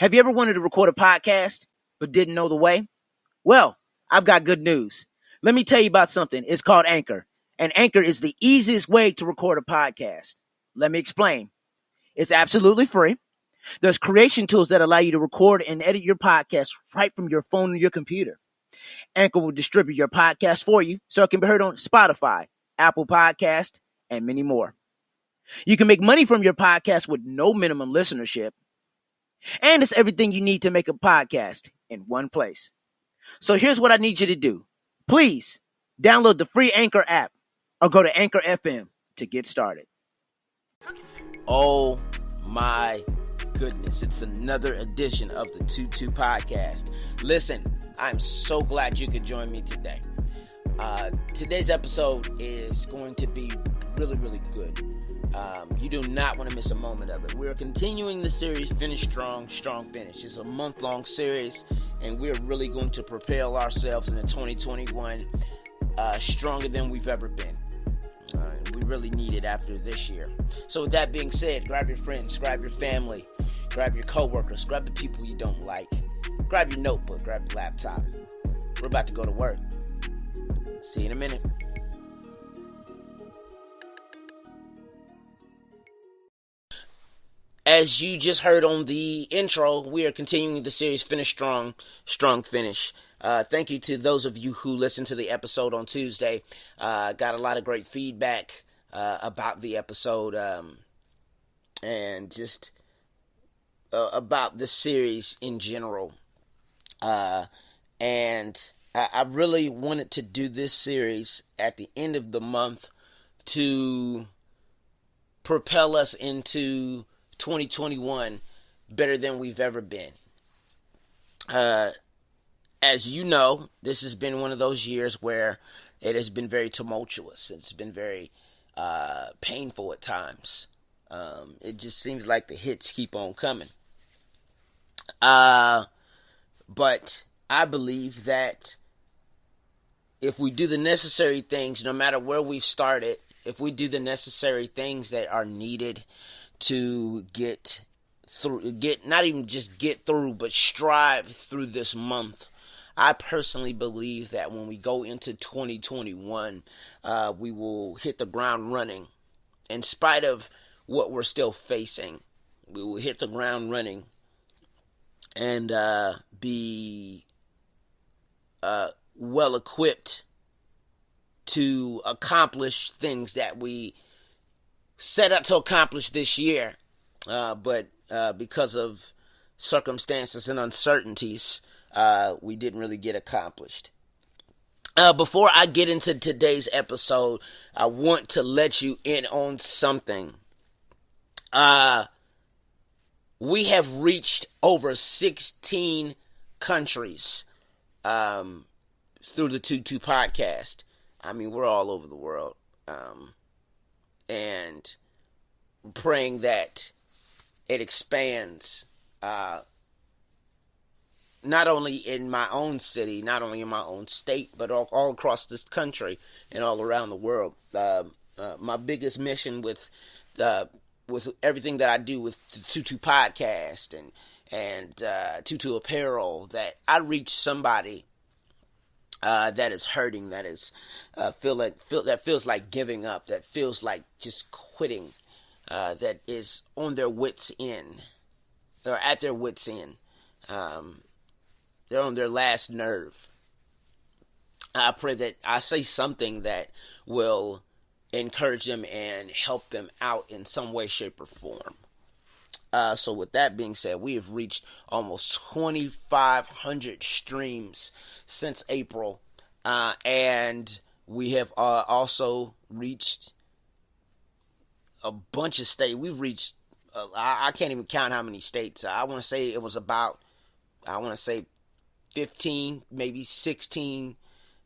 Have you ever wanted to record a podcast but didn't know the way? Well, I've got good news. Let me tell you about something. It's called Anchor, and Anchor is the easiest way to record a podcast. Let me explain. It's absolutely free. There's creation tools that allow you to record and edit your podcast right from your phone or your computer. Anchor will distribute your podcast for you so it can be heard on Spotify, Apple Podcast, and many more. You can make money from your podcast with no minimum listenership. And it's everything you need to make a podcast in one place. So here's what I need you to do. Please download the free Anchor app or go to Anchor FM to get started. Oh my goodness. It's another edition of the 2-2 podcast. Listen, I'm so glad you could join me today. Today's episode is going to be really, really good. You do not want to miss a moment of it. We're continuing the series, Finish Strong, Strong Finish. It's a month-long series, and we're really going to propel ourselves into 2021 stronger than we've ever been. We really need it after this year. So with that being said, grab your friends, grab your family, grab your coworkers, grab the people you don't like, grab your notebook, grab your laptop. We're about to go to work. See you in a minute. As you just heard on the intro, we are continuing the series Finish Strong, Strong Finish. Thank you to those of you who listened to the episode on Tuesday. Got a lot of great feedback about the episode and just about the series in general. And I really wanted to do this series at the end of the month to propel us into 2021 better than we've ever been. As you know, this has been one of those years where it has been very tumultuous. It's been very painful at times. It just seems like the hits keep on coming. But I believe that if we do the necessary things, no matter where we've started, if we do the necessary things that are needed to get through, not even just get through, but strive through this month, I personally believe that when we go into 2021, we will hit the ground running. In spite of what we're still facing, we will hit the ground running and be well equipped to accomplish things that we set out to accomplish this year, but because of circumstances and uncertainties, we didn't really get accomplished. Before I get into today's episode, I want to let you in on something. We have reached over 16 countries through the 2-2 podcast. I mean, we're all over the world. And praying that it expands, not only in my own city, not only in my own state, but all across this country and all around the world. My biggest mission with everything that I do with the 2-2 podcast and 2-2 apparel, that I reach somebody that is hurting, that is that feels like giving up, that feels like just quitting, that is on their wits' end, or at their wits' end. They're on their last nerve. I pray that I say something that will encourage them and help them out in some way, shape, or form. So with that being said, we have reached almost 2,500 streams since April, and we have also reached a bunch of states. We've reached, I can't even count how many states. I want to say it was about, 15, maybe 16.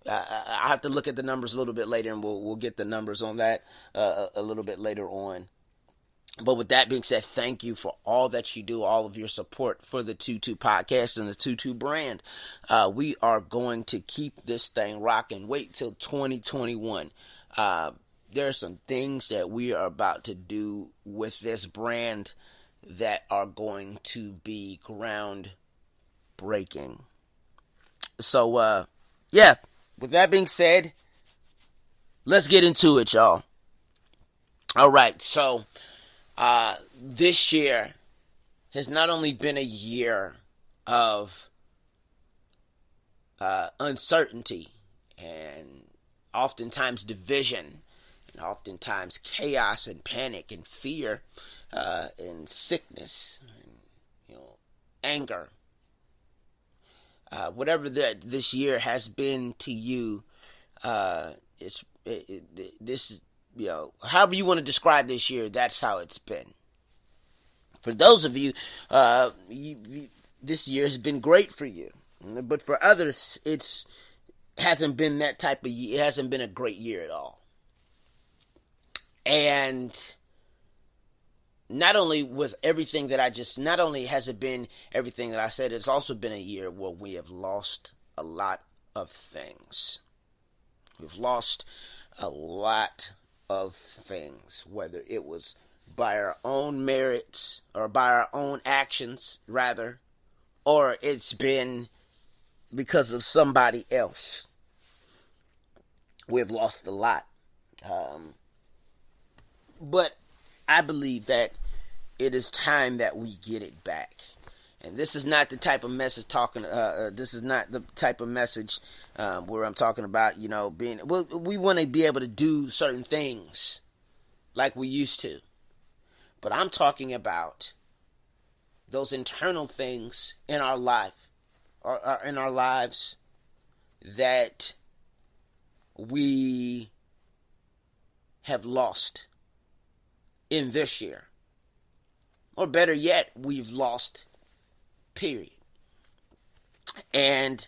I have to look at the numbers a little bit later, and we'll get the numbers on that a little bit later on. But with that being said, thank you for all that you do, all of your support for the 2-2 podcast and the 2-2 brand. We are going to keep this thing rocking. Wait till 2021. There are some things that we are about to do with this brand that are going to be groundbreaking. So, yeah, with that being said, let's get into it, y'all. All right, so this year has not only been a year of uncertainty and oftentimes division and oftentimes chaos and panic and fear and sickness and anger. Whatever this year has been to you, this however you want to describe this year, that's how it's been. For those of you, this year has been great for you, but for others, it hasn't been that type of year. It hasn't been a great year at all. And not only has it been everything that I said, it's also been a year where we have lost a lot of things. We've lost a lot of things, whether it was by our own merits or by our own actions, rather, or it's been because of somebody else. We've lost a lot. But I believe that it is time that we get it back. And this is not the type of message this is not the type of message where I'm talking about, we want to be able to do certain things like we used to. But I'm talking about those internal things in our life, or in our lives, that we have lost in this year. Or better yet, we've lost, period. And,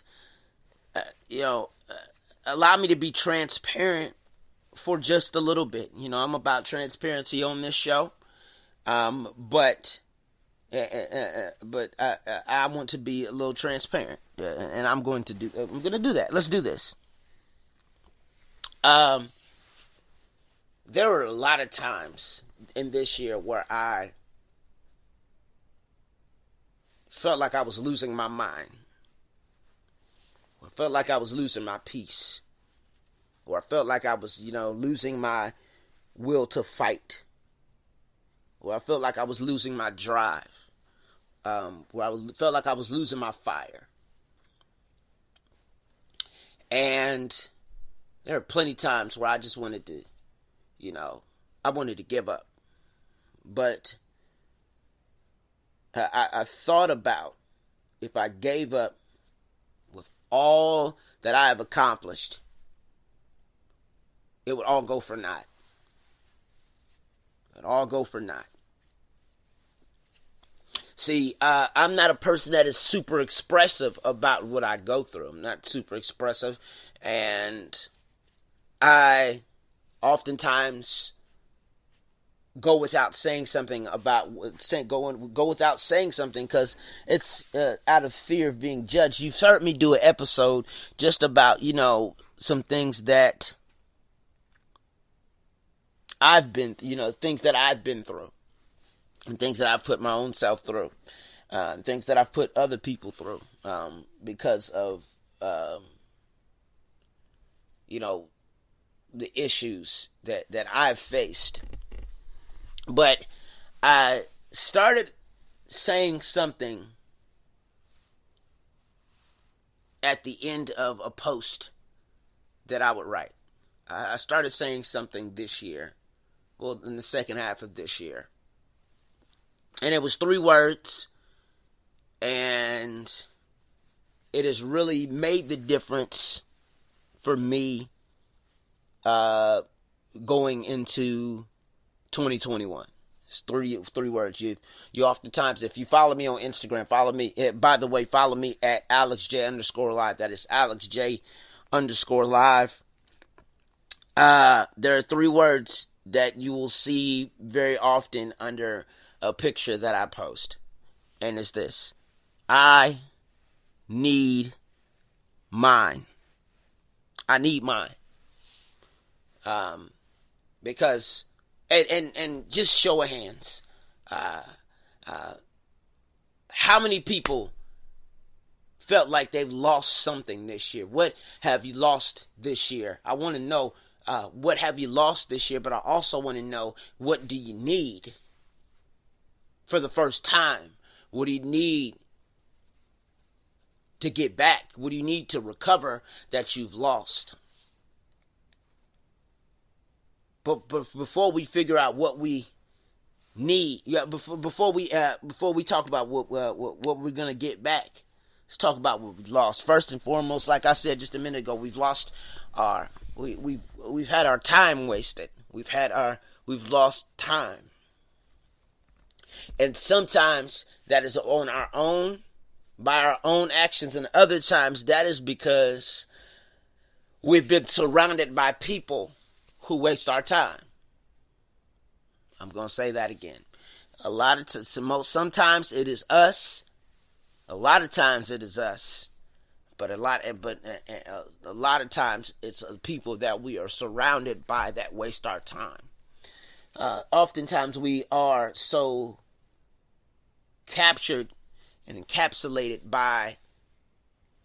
allow me to be transparent for just a little bit. I'm about transparency on this show. But I want to be a little transparent, and I'm going to do that. Let's do this. There were a lot of times in this year where I felt like I was losing my mind, or felt like I was losing my peace, or I felt like I was, losing my will to fight, or I felt like I was losing my drive, where I felt like I was losing my fire. And there are plenty of times where I just wanted to, I wanted to give up. But I thought about, if I gave up with all that I have accomplished, it would all go for naught. It would all go for naught. See, I'm not a person that is super expressive about what I go through. I'm not super expressive, and I oftentimes go without saying something go without saying something because it's out of fear of being judged. You've heard me do an episode just about, some things that I've been, things that I've been through, and things that I've put my own self through, things that I've put other people through, because of, the issues that I've faced. But I started saying something at the end of a post that I would write. I started saying something this year, in the second half of this year. And it was 3 words, and it has really made the difference for me going into 2021. It's three words. You oftentimes, if you follow me on Instagram, follow me. By the way, follow me at AlexJ_live. That is AlexJ_live. There are 3 words that you will see very often under a picture that I post. And it's this: I need mine. I need mine. Because, and just show of hands, How many people felt like they've lost something this year? What have you lost this year? I want to know what have you lost this year, but I also want to know, what do you need for the first time? What do you need to get back? What do you need to recover that you've lost? But before we figure out what we need, before we talk about what we're gonna get back, let's talk about what we lost. First and foremost, like I said just a minute ago, we've lost we've had our time wasted. We've lost time, and sometimes that is on our own, by our own actions, and other times that is because we've been surrounded by people who waste our time. I'm going to say that again. Sometimes it is us. A lot of times it is us. But a lot of times it's people that we are surrounded by that waste our time. Oftentimes we are so captured and encapsulated by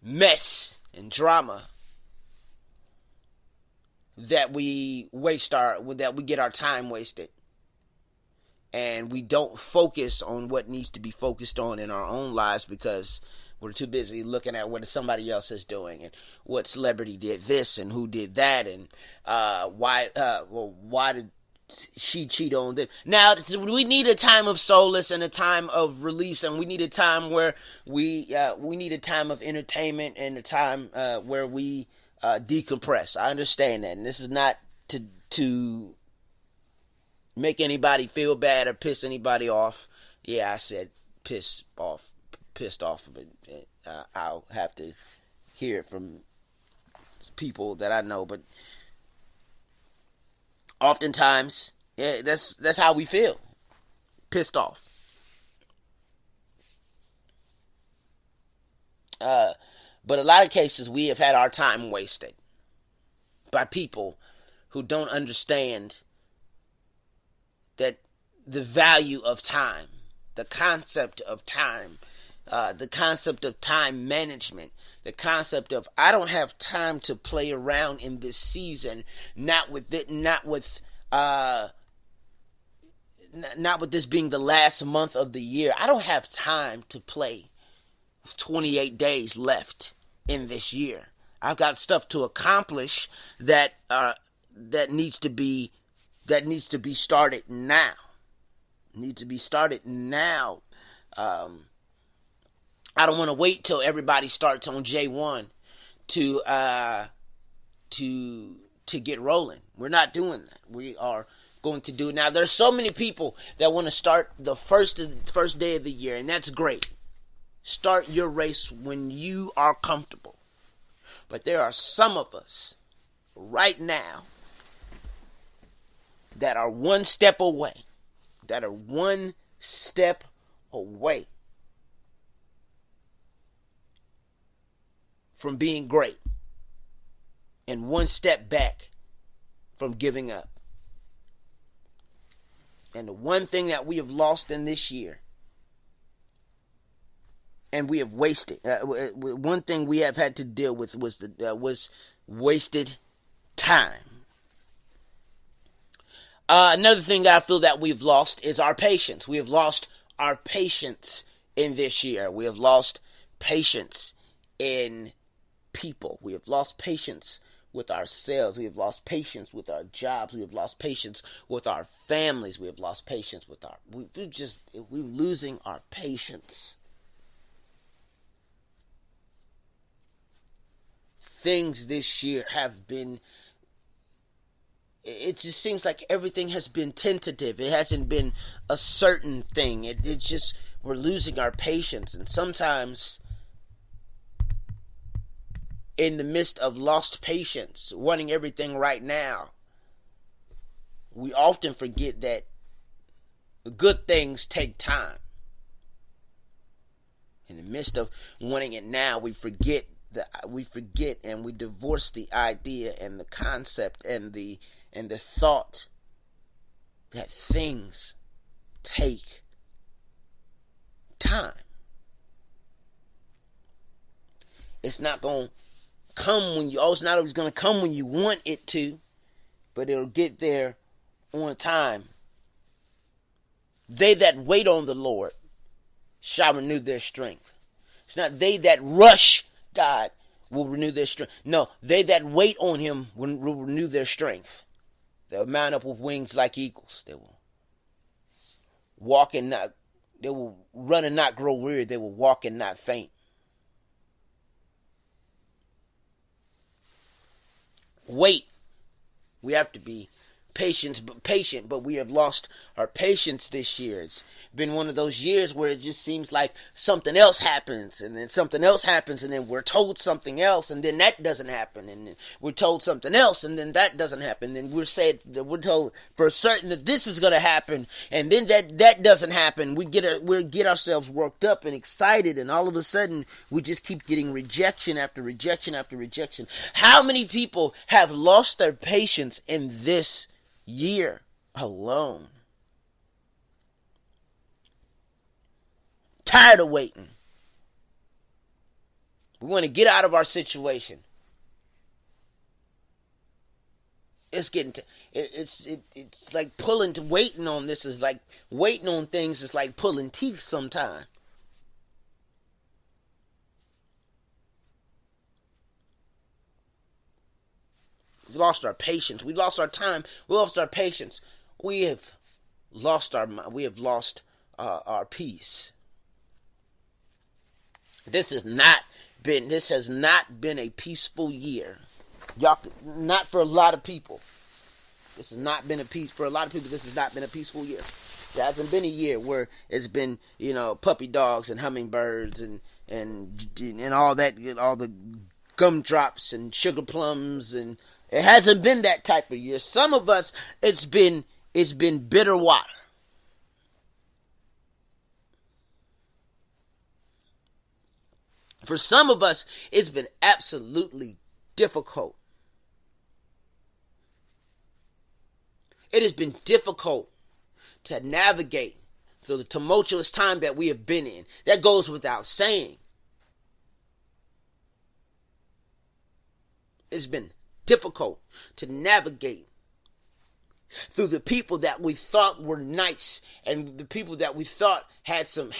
mess and drama that we get our time wasted, and we don't focus on what needs to be focused on in our own lives because we're too busy looking at what somebody else is doing and what celebrity did this and who did that and why did she cheat on them. Now we need a time of solace and a time of release, and we need a time where we need a time of entertainment and a time where we decompress. I understand that, and this is not to make anybody feel bad or piss anybody off. Yeah, I said pissed off, but I'll have to hear it from people that I know. But oftentimes, yeah, that's how we feel, pissed off. But a lot of cases, we have had our time wasted by people who don't understand that the value of time, the concept of time management, the concept of I don't have time to play around in this season, not with this being the last month of the year. I don't have time to play 28 days left in this year. I've got stuff to accomplish that needs to be started now. I don't want to wait till everybody starts on J1 to get rolling. We're not doing that. We are going to do it now. There's so many people that want to start the first day of the year, and that's great. Start your race when you are comfortable. But there are some of us right now that are one step away from being great and one step back from giving up. And the one thing that we have lost in this year, and we have wasted, one thing we have had to deal with was wasted time. Another thing that I feel that we've lost is our patience. We have lost our patience in this year. We have lost patience in people. We have lost patience with ourselves. We have lost patience with our jobs. We have lost patience with our families. We have lost patience with we're losing our patience. Things this year have been, it just seems like everything has been tentative. It hasn't been a certain thing. It's just, we're losing our patience. And sometimes, in the midst of lost patience, wanting everything right now, we often forget that good things take time. In the midst of wanting it now, we forget and we divorce the idea and the concept and the thought that things take time. It's not going to come when it's not always going to come when you want it to, but it'll get there on time. They that wait on the Lord shall renew their strength. It's not they that rush God will renew their strength. No, they that wait on him will renew their strength. They'll mount up with wings like eagles. They will they will run and not grow weary. They will walk and not faint. Wait. We have to be patient, but we have lost our patience this year. It's been one of those years where it just seems like something else happens, and then something else happens, and then we're told something else, and then that doesn't happen, and then we're told something else, and then that doesn't happen, and we're told for certain that this is going to happen, and then that doesn't happen. We get ourselves worked up and excited, and all of a sudden we just keep getting rejection after rejection after rejection. How many people have lost their patience in this year alone? Tired of waiting. We want to get out of our situation. It's like waiting on this is like waiting on things is like pulling teeth sometimes. We've lost our patience. We lost our time. We lost our patience. We have lost our peace. This has not been a peaceful year. Y'all, not for a lot of people. This has not been for a lot of people. This has not been a peaceful year. There hasn't been a year where it's been, puppy dogs and hummingbirds and all that, all the gumdrops and sugar plums, and it hasn't been that type of year. Some of us, it's been bitter water. For some of us, it's been absolutely difficult. It has been difficult to navigate through the tumultuous time that we have been in. That goes without saying. It's been difficult to navigate through the people that we thought were nice and the people that we thought had some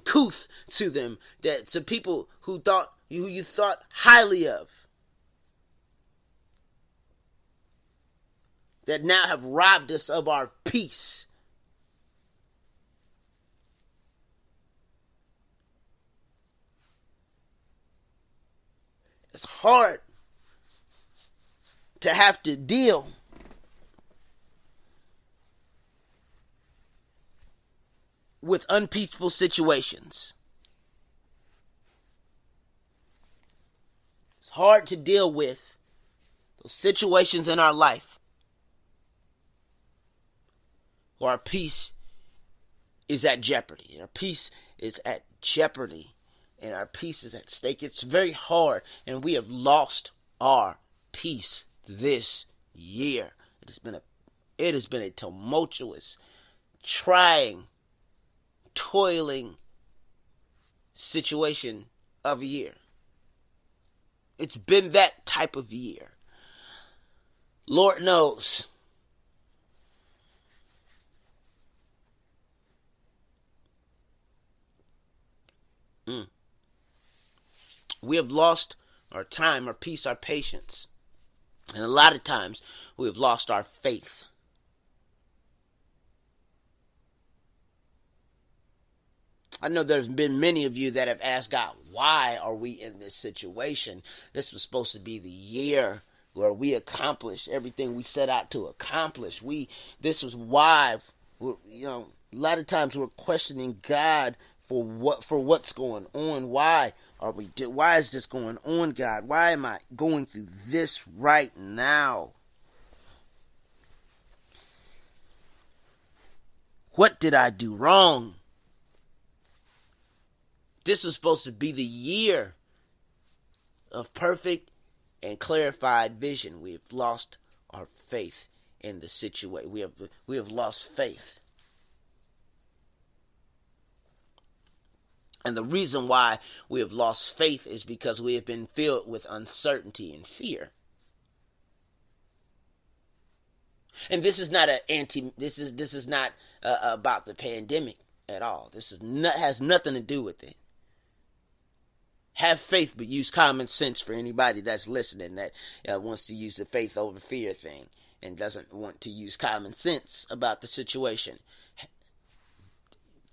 couth to them, that some people who you thought highly of, that now have robbed us of our peace. It's hard to have to deal with unpeaceful situations. It's hard to deal with those situations in our life where our peace is at jeopardy. Our peace is at jeopardy. And our peace is at stake. It's very hard, and we have lost our peace this year. It has been a tumultuous, trying, toiling situation of a year. It's been that type of year. Lord knows. We have lost our time, our peace, our patience. And a lot of times, we have lost our faith. I know there's been many of you that have asked God, why are we in this situation? This was supposed to be the year where we accomplish everything we set out to accomplish. This was why, a lot of times we're questioning God for what's going on. Why is this going on, God? Why am I going through this right now? What did I do wrong? This was supposed to be the year of perfect and clarified vision. We have lost our faith in the situation. We have lost faith. And the reason why we have lost faith is because we have been filled with uncertainty and fear. And this is not this is not about the pandemic at all. This has nothing to do with it. Have faith, but use common sense for anybody that's listening that wants to use the faith over fear thing and doesn't want to use common sense about the situation.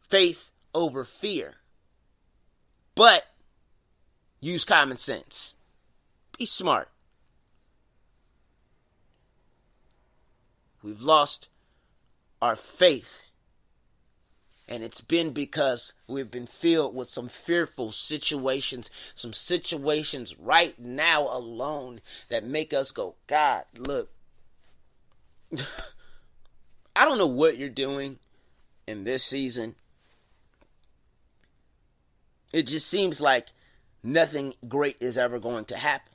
Faith over fear, but use common sense. Be smart. We've lost our faith. And it's been because we've been filled with some fearful situations, some situations right now alone that make us go, God, look, I don't know what you're doing in this season. It just seems like nothing great is ever going to happen.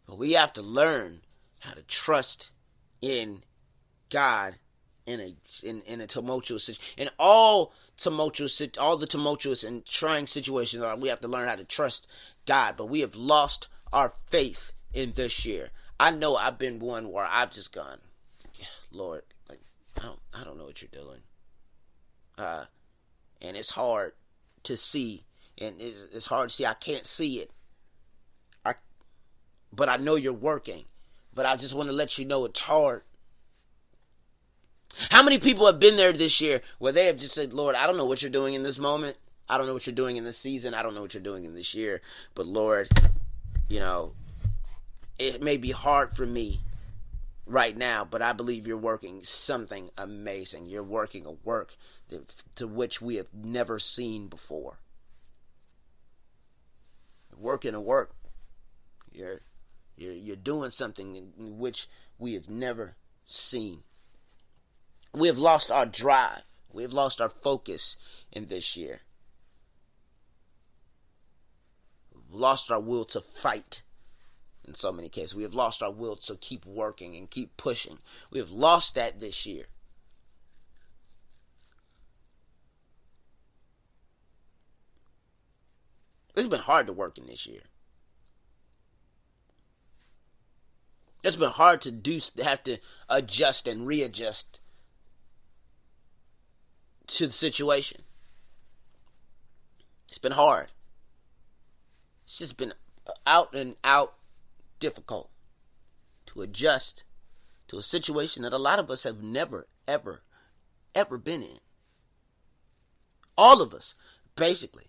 But we have to learn how to trust in God in a tumultuous, in all the tumultuous and trying situations. We have to learn how to trust God. But we have lost our faith in this year. I know I've been one where I've just gone, Lord, like I don't know what you're doing, and it's hard to see, and it's hard to see. I can't see it, but I know you're working. But I just want to let you know it's hard. How many people have been there this year where they have just said, Lord, I don't know what you're doing in this moment. I don't know what you're doing in this season. I don't know what you're doing in this year. But Lord, it may be hard for me right now, but I believe you're working something amazing. You're working a work to which we have never seen before. Working a work. You're doing something in which we have never seen. We have lost our drive. We have lost our focus in this year. We've lost our will to fight in so many cases. We have lost our will to keep working and keep pushing. We have lost that this year. It's been hard to work in this year. It's been hard to have to adjust and readjust to the situation. It's been hard. It's just been out and out difficult to adjust to a situation that a lot of us have never, ever, ever been in. All of us, basically.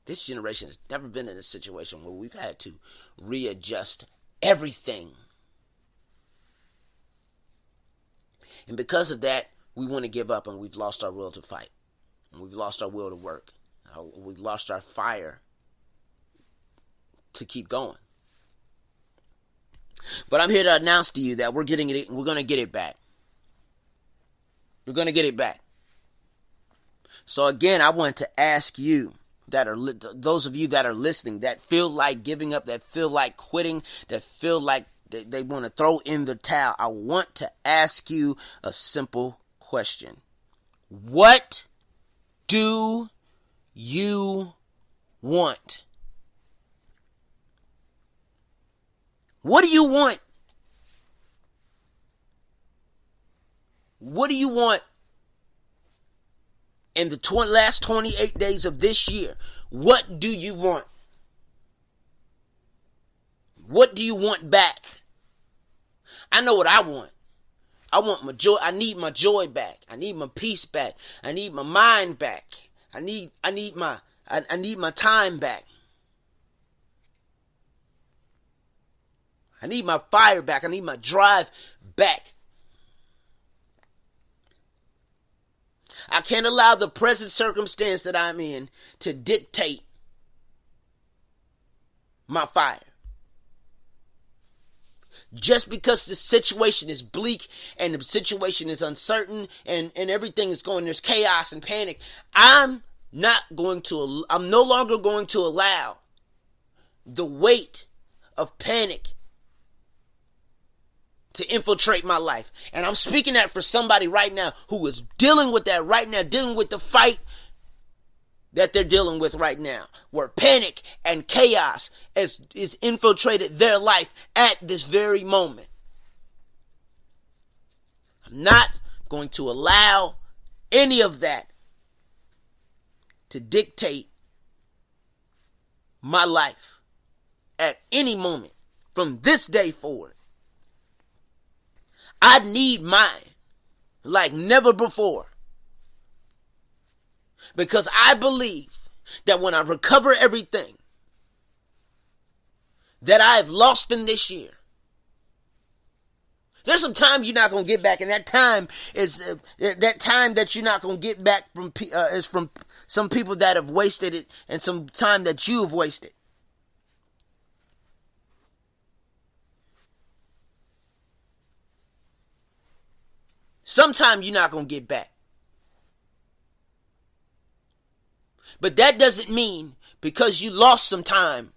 This generation has never been in a situation where we've had to readjust everything. And because of that, we want to give up, and we've lost our will to fight. And we've lost our will to work. We've lost our fire to keep going. But I'm here to announce to you that we're going to get it back. We're going to get it back. So again, I want to ask you, those of you that are listening, that feel like giving up, that feel like quitting, that feel like they want to throw in the towel, I want to ask you a simple question. What do you want? What do you want? What do you want in the last 28 days of this year? What do you want? What do you want back? I know what I want. I want my joy. I need my joy back. I need my peace back. I need my mind back. I need my time back. I need my fire back. I need my drive back. I can't allow the present circumstance that I'm in to dictate my fire. Just because the situation is bleak and the situation is uncertain and everything is there's chaos and panic, I'm no longer going to allow the weight of panic to infiltrate my life. And I'm speaking that for somebody right now who is dealing with that right now, dealing with the fight that they're dealing with right now, where panic and chaos is infiltrated their life at this very moment. I'm not going to allow any of that to dictate my life at any moment from this day forward. I need mine like never before. Because I believe that when I recover everything that I've lost in this year, there's some time you're not going to get back, and that time is that time that you're not going to get back from is from some people that have wasted it, and some time that you have wasted. Sometime you're not going to get back. But that doesn't mean because you lost some time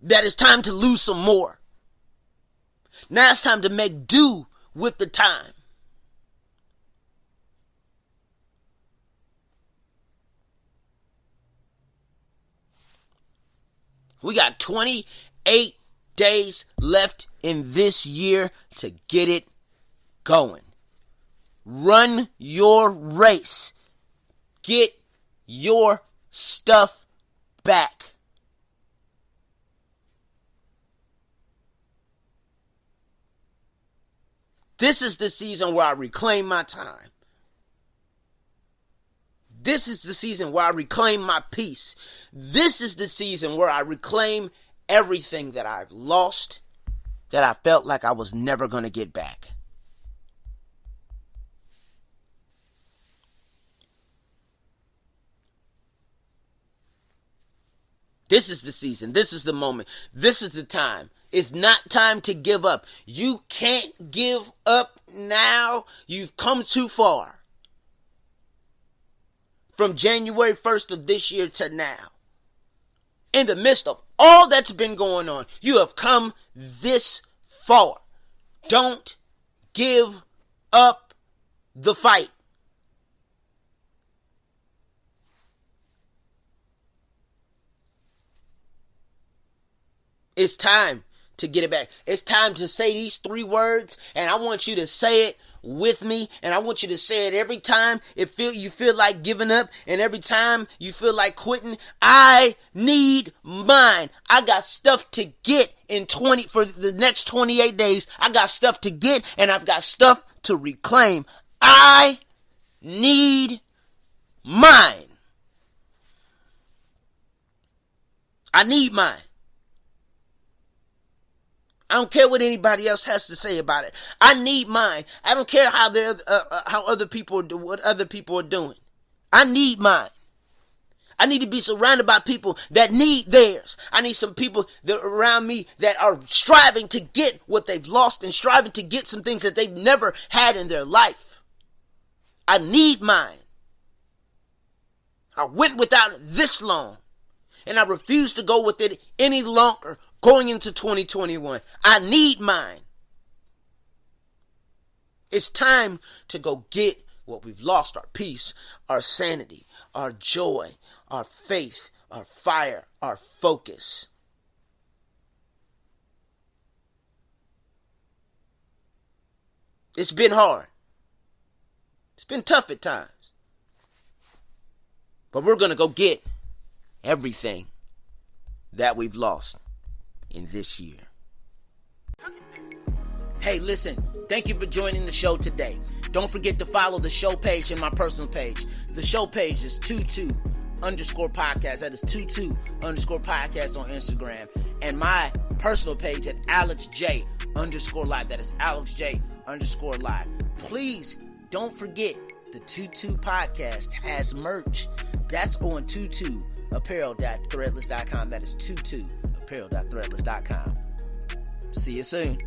that it's time to lose some more. Now it's time to make do with the time. We got 28 days left in this year to get it going. Run your race. Get your stuff back. This is the season where I reclaim my time. This is the season where I reclaim my peace. This is the season where I reclaim everything that I've lost, that I felt like I was never going to get back. This is the season. This is the moment. This is the time. It's not time to give up. You can't give up now. You've come too far. From January 1st of this year to now. In the midst of all that's been going on, you have come this far. Don't give up the fight. It's time to get it back. It's time to say these 3 words, and I want you to say it with me, and I want you to say it every time you feel like giving up, and every time you feel like quitting. I need mine. I got stuff to get for the next 28 days. I got stuff to get, and I've got stuff to reclaim. I need mine. I need mine. I don't care what anybody else has to say about it. I need mine. I don't care how other people do what other people are doing. I need mine. I need to be surrounded by people that need theirs. I need some people that are around me that are striving to get what they've lost and striving to get some things that they've never had in their life. I need mine. I went without it this long, and I refuse to go with it any longer. Going into 2021, I need mine. It's time to go get what we've lost: our peace, our sanity, our joy, our faith, our fire, our focus. It's been hard. It's been tough at times. But we're going to go get everything that we've lost in this year. Hey, listen, thank you for joining the show today. Don't forget to follow the show page and my personal page. The show page is 22_podcast. That is 22_podcast on Instagram. And my personal page at AlexJ_live. That is AlexJ_live. Please don't forget the 22 podcast has merch. That's on 22apparel.threadless.com. That is 22apparel.threadless.com. See you soon.